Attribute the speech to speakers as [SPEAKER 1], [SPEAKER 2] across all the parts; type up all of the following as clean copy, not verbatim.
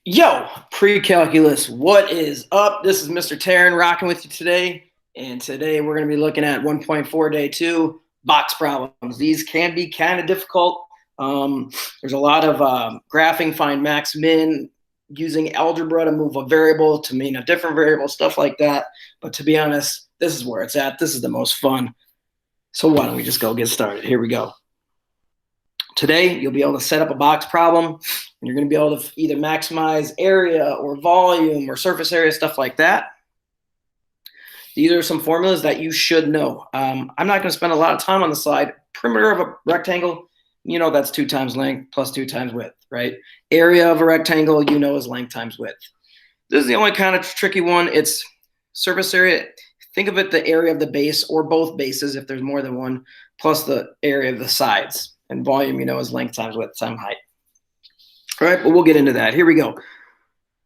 [SPEAKER 1] Yo, pre-calculus, what is up? This is Mr. Taryn rocking with you today. And today we're going to be looking at 1.4 day 2 box problems. These can be kind of difficult. There's a lot of graphing, find max, min, using algebra to move a variable to mean a different variable, stuff like that. But to be honest, this is where it's at. This is the most fun. So why don't we just go get started? Here we go. Today, you'll be able to set up a box problem, and you're going to be able to either maximize area or volume or surface area, stuff like that. These are some formulas that you should know. I'm not going to spend a lot of time on the slide. Perimeter of a rectangle, you know that's 2 times length plus 2 times width, right? Area of a rectangle, you know is length times width. This is the only kind of tricky one. It's surface area. Think of it the area of the base or both bases if there's more than one, plus the area of the sides. And volume, you know, is length times width times height. All right, but we'll get into that. Here we go.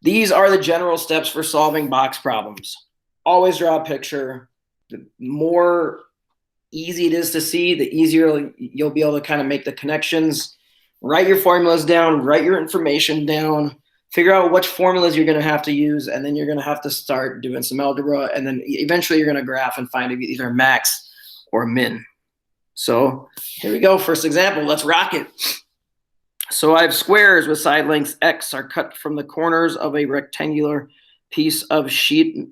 [SPEAKER 1] These are the general steps for solving box problems. Always draw a picture. The more easy it is to see, the easier you'll be able to kind of make the connections. Write your formulas down, write your information down, figure out which formulas you're going to have to use, and then you're going to have to start doing some algebra, and then eventually you're going to graph and find either max or min. So here we go. First example, let's rock it. So I have squares with side lengths x are cut from the corners of a rectangular piece of sheet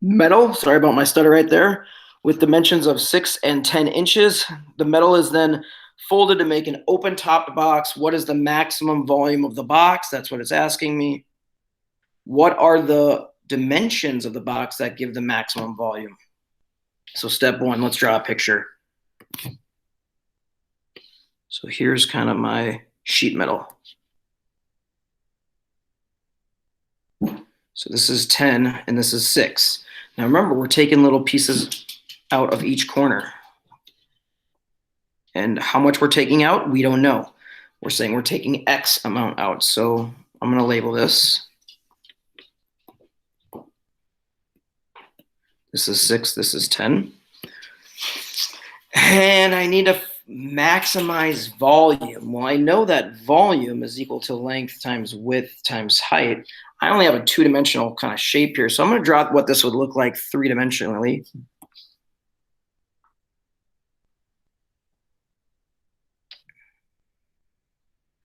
[SPEAKER 1] metal. Sorry about my stutter right there. With dimensions of 6 and 10 inches. The metal is then folded to make an open-topped box. What is the maximum volume of the box? That's what it's asking me. What are the dimensions of the box that give the maximum volume? So step 1, let's draw a picture. So here's kind of my sheet metal. So this is 10 and this is 6. Now remember, we're taking little pieces out of each corner. And how much we're taking out, we don't know. We're saying we're taking X amount out. So I'm going to label this. This is 6, this is 10. And I need to maximize volume. Well, I know that volume is equal to length times width times height. I only have a 2-dimensional kind of shape here. So I'm going to draw what this would look like 3-dimensionally.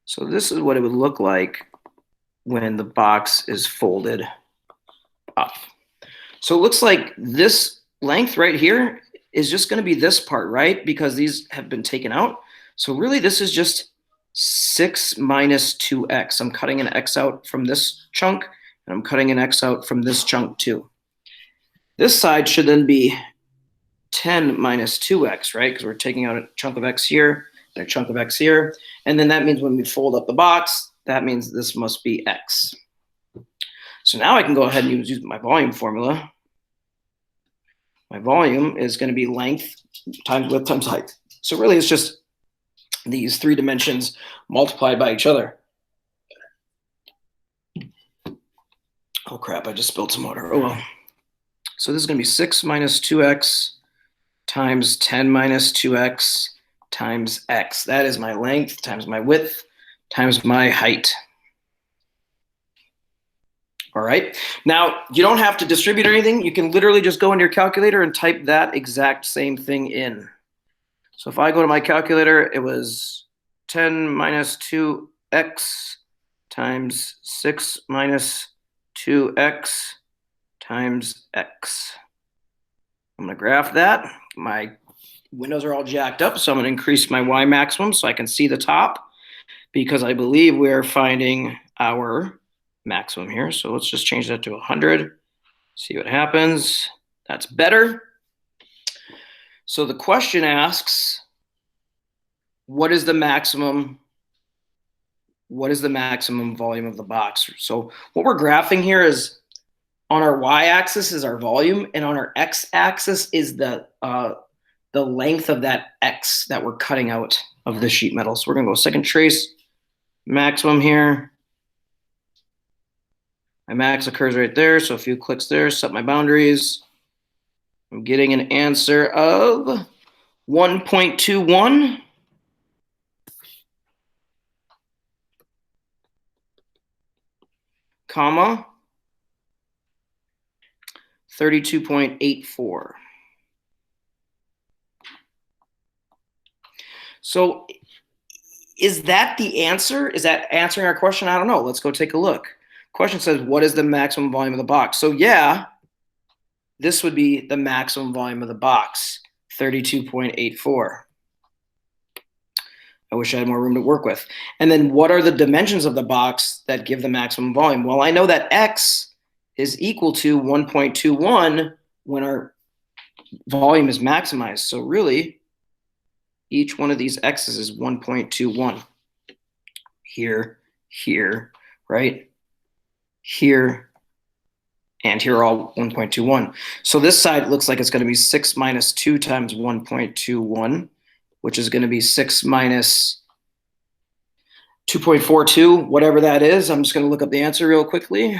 [SPEAKER 1] So this is what it would look like when the box is folded up. So it looks like this length right here is just going to be this part, right? Because these have been taken out. So really this is just 6 minus 2x. I'm cutting an x out from this chunk, and I'm cutting an x out from this chunk too. This side should then be 10 minus 2x, right? Because we're taking out a chunk of x here and a chunk of x here. And then that means when we fold up the box, that means this must be x. So now I can go ahead and use my volume formula. My volume is going to be length times width times height. So really it's just these 3 dimensions multiplied by each other. Oh crap, I just spilled some water. Oh well. So this is going to be 6 minus 2x times 10 minus 2x times x. That is my length times my width times my height. All right. Now, you don't have to distribute or anything. You can literally just go into your calculator and type that exact same thing in. So if I go to my calculator, it was 10 minus 2x times 6 minus 2x times x. I'm going to graph that. My windows are all jacked up, so I'm going to increase my y maximum so I can see the top, because I believe we are finding our maximum here. So let's just change that to 100. See what happens. That's better. So the question asks, what is the maximum volume of the box? So what we're graphing here is on our y-axis is our volume, and on our x-axis is the length of that x that we're cutting out of the sheet metal. So we're going to go second trace maximum here. My max occurs right there, so a few clicks there, set my boundaries. I'm getting an answer of 1.21. comma, 32.84. So is that the answer? Is that answering our question? I don't know. Let's go take a look. Question says, what is the maximum volume of the box? So yeah, this would be the maximum volume of the box, 32.84. I wish I had more room to work with. And then what are the dimensions of the box that give the maximum volume? Well, I know that X is equal to 1.21 when our volume is maximized. So really, each one of these X's is 1.21. Here, here, right? Here, and here are all 1.21. So this side looks like it's going to be 6 minus 2 times 1.21, which is going to be 6 minus 2.42, whatever that is. I'm just going to look up the answer real quickly.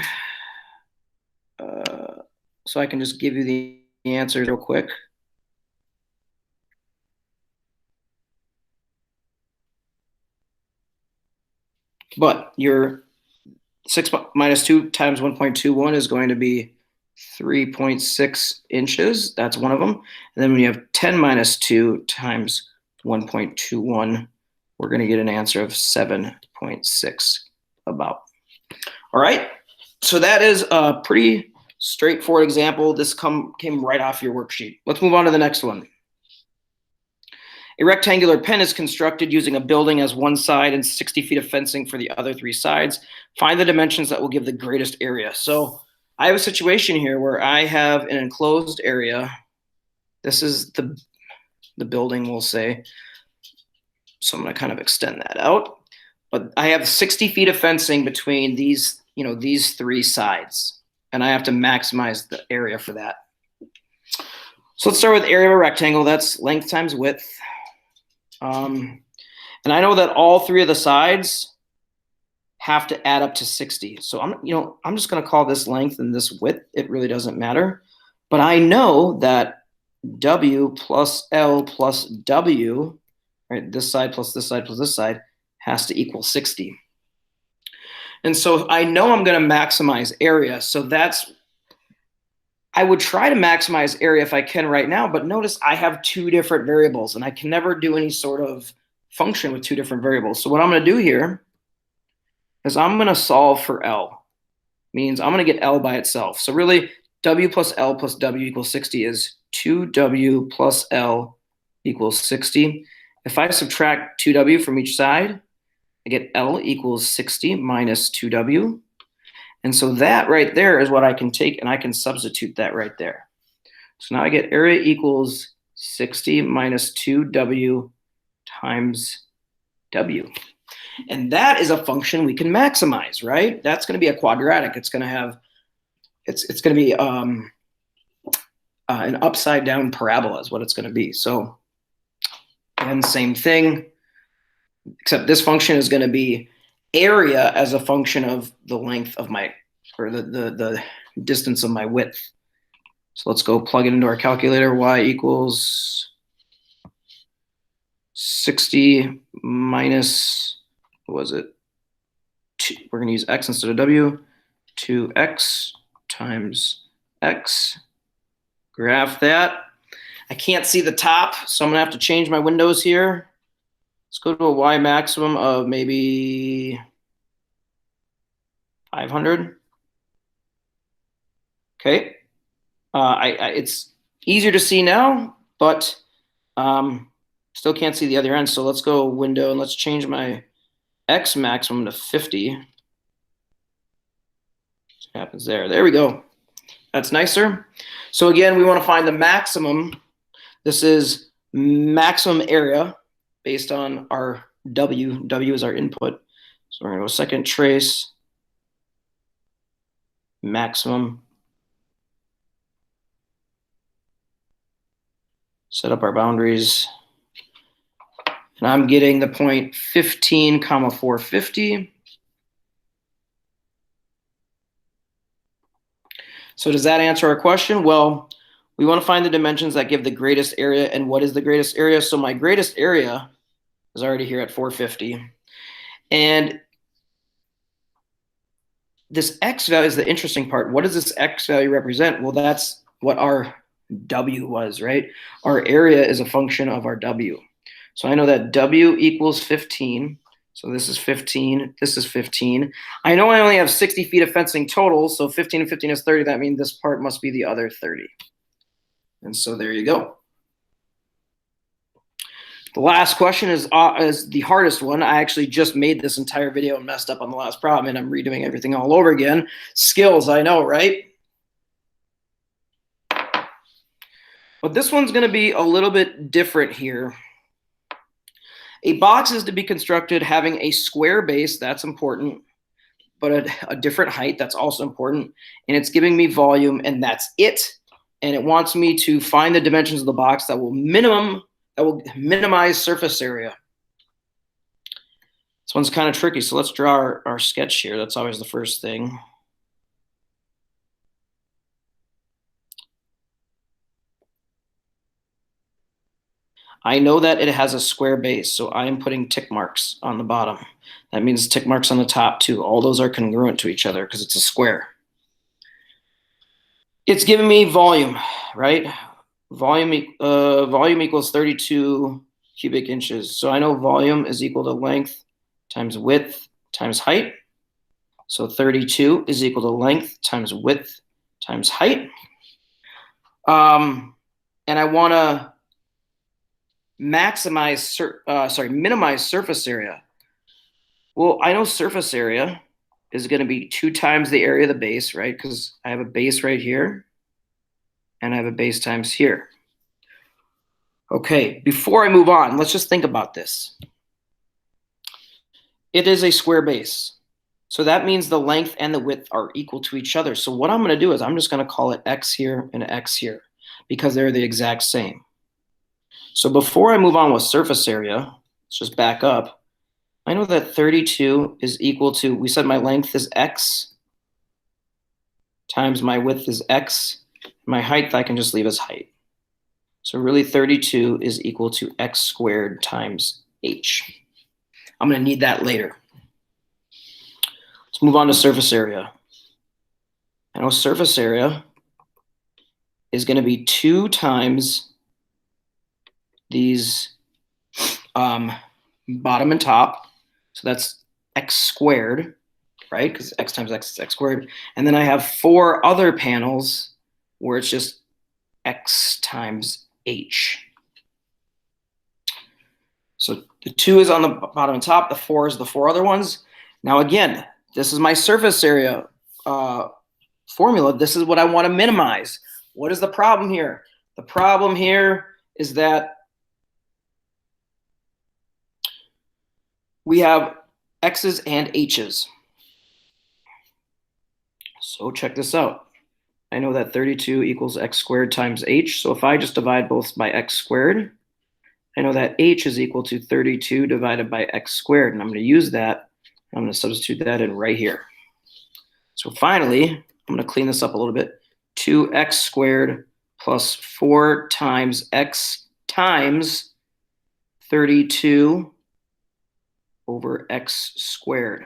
[SPEAKER 1] So I can just give you the answer real quick. But your 6 minus 2 times 1.21 is going to be 3.6 inches. That's one of them. And then when you have 10 minus 2 times 1.21, we're going to get an answer of 7.6 about. All right. So that is a pretty straightforward example. This came right off your worksheet. Let's move on to the next one. A rectangular pen is constructed using a building as one side and 60 feet of fencing for the other 3 sides. Find the dimensions that will give the greatest area. So I have a situation here where I have an enclosed area. This is the building, we'll say. So I'm going to kind of extend that out. But I have 60 feet of fencing between these, these 3 sides. And I have to maximize the area for that. So let's start with area of a rectangle. That's length times width. And I know that all 3 of the sides have to add up to 60. So I'm just going to call this length and this width. It really doesn't matter. But I know that W plus L plus W, right, this side plus this side plus this side, has to equal 60. And so I know I'm going to maximize area. So I would try to maximize area if I can right now, but notice I have 2 different variables and I can never do any sort of function with 2 different variables. So what I'm going to do here is I'm going to solve for L. Means I'm going to get L by itself. So really, W plus L plus W equals 60 is 2W plus L equals 60. If I subtract 2W from each side, I get L equals 60 minus 2W. And so that right there is what I can take, and I can substitute that right there. So now I get area equals 60 minus 2W times W. And that is a function we can maximize, right? That's going to be a quadratic. It's going to have, it's going to be an upside down parabola is what it's going to be. So, and same thing, except this function is going to be area as a function of the length of my, or the distance of my width. So let's go plug it into our calculator. Y equals 60 minus, what was it? We're going to use X instead of W. 2X times X. Graph that. I can't see the top, so I'm going to have to change my windows here. Let's go to a Y maximum of maybe 500. Okay. It's easier to see now, but still can't see the other end. So let's go window and let's change my X maximum to 50. What happens there? There we go. That's nicer. So again, we want to find the maximum. This is maximum area based on our W. W is our input. So we're going to go second trace, maximum. Set up our boundaries. And I'm getting the point 15, 450. So does that answer our question? Well, we want to find the dimensions that give the greatest area. And what is the greatest area? So my greatest area is already here at 450. And this x value is the interesting part. What does this x value represent? Well, that's what our w was, right? Our area is a function of our w. So I know that w equals 15. So this is 15. This is 15. I know I only have 60 feet of fencing total. So 15 and 15 is 30. That means this part must be the other 30. And so there you go. The last question is the hardest one. I actually just made this entire video and messed up on the last problem, and I'm redoing everything all over again. Skills, I know, right? But this one's going to be a little bit different here. A box is to be constructed having a square base. That's important. But a different height, that's also important. And it's giving me volume, and that's it. And it wants me to find the dimensions of the box that will minimize surface area. This one's kind of tricky, so let's draw our sketch here. That's always the first thing. I know that it has a square base, so I am putting tick marks on the bottom. That means tick marks on the top too. All those are congruent to each other because it's a square. It's giving me volume, right? Volume equals 32 cubic inches. So I know volume is equal to length times width times height. So 32 is equal to length times width times height. And I want to minimize surface area. Well, I know surface area is going to be 2 times the area of the base, right? Because I have a base right here, and I have a base times here. Okay, before I move on, let's just think about this. It is a square base. So that means the length and the width are equal to each other. So what I'm going to do is I'm just going to call it x here and x here because they're the exact same. So before I move on with surface area, let's just back up. I know that 32 is equal to, we said my length is x times my width is x. My height I can just leave as height. So really 32 is equal to x squared times h. I'm going to need that later. Let's move on to surface area. I know surface area is going to be 2 times these bottom and top. So that's x squared, right? Because x times x is x squared. And then I have 4 other panels where it's just x times h. So the 2 is on the bottom and top. The 4 is the 4 other ones. Now again, this is my surface area formula. This is what I want to minimize. What is the problem here? The problem here is that we have x's and h's. So check this out. I know that 32 equals x squared times h. So if I just divide both by x squared, I know that h is equal to 32 divided by x squared. And I'm going to use that. I'm going to substitute that in right here. So finally, I'm going to clean this up a little bit. 2x squared plus 4 times x times 32 over x squared.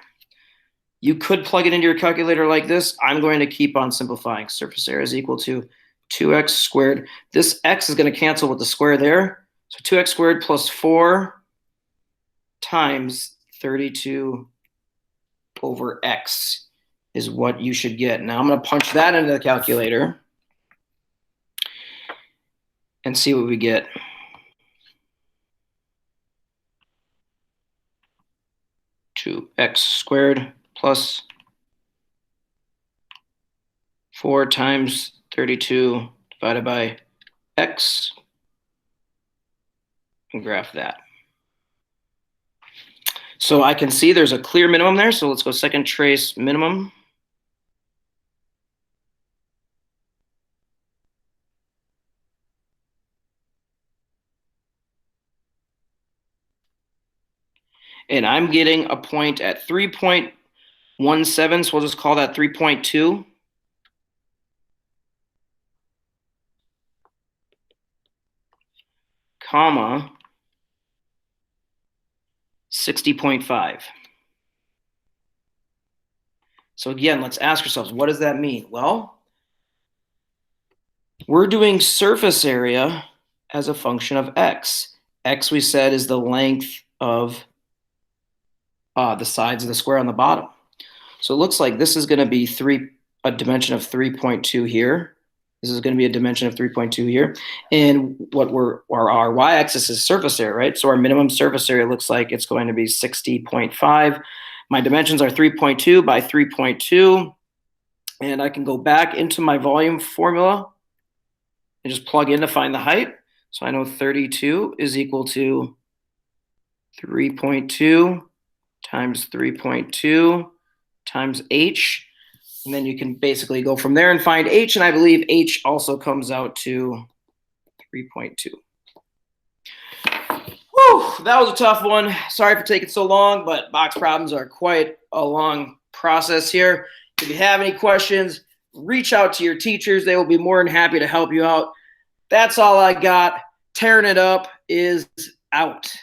[SPEAKER 1] You could plug it into your calculator like this. I'm going to keep on simplifying. Surface area is equal to 2x squared. This x is going to cancel with the square there. So 2x squared plus 4 times 32 over x is what you should get. Now I'm going to punch that into the calculator and see what we get. X squared plus 4 times 32 divided by x, and graph that. So I can see there's a clear minimum there. So let's go second trace minimum. And I'm getting a point at 3.17, so we'll just call that 3.2. Comma 60.5. So again, let's ask ourselves, what does that mean? Well, we're doing surface area as a function of x. X, we said, is the length of the sides of the square on the bottom. So it looks like this is going to be a dimension of 3.2 here. This is going to be a dimension of 3.2 here. And our y-axis is surface area, right? So our minimum surface area looks like it's going to be 60.5. My dimensions are 3.2 by 3.2. And I can go back into my volume formula and just plug in to find the height. So I know 32 is equal to 3.2 times 3.2 times h. And then you can basically go from there and find h. And I believe h also comes out to 3.2. Whew, that was a tough one. Sorry for taking so long, but box problems are quite a long process here. If you have any questions, reach out to your teachers. They will be more than happy to help you out. That's all I got. Tearing it up is out.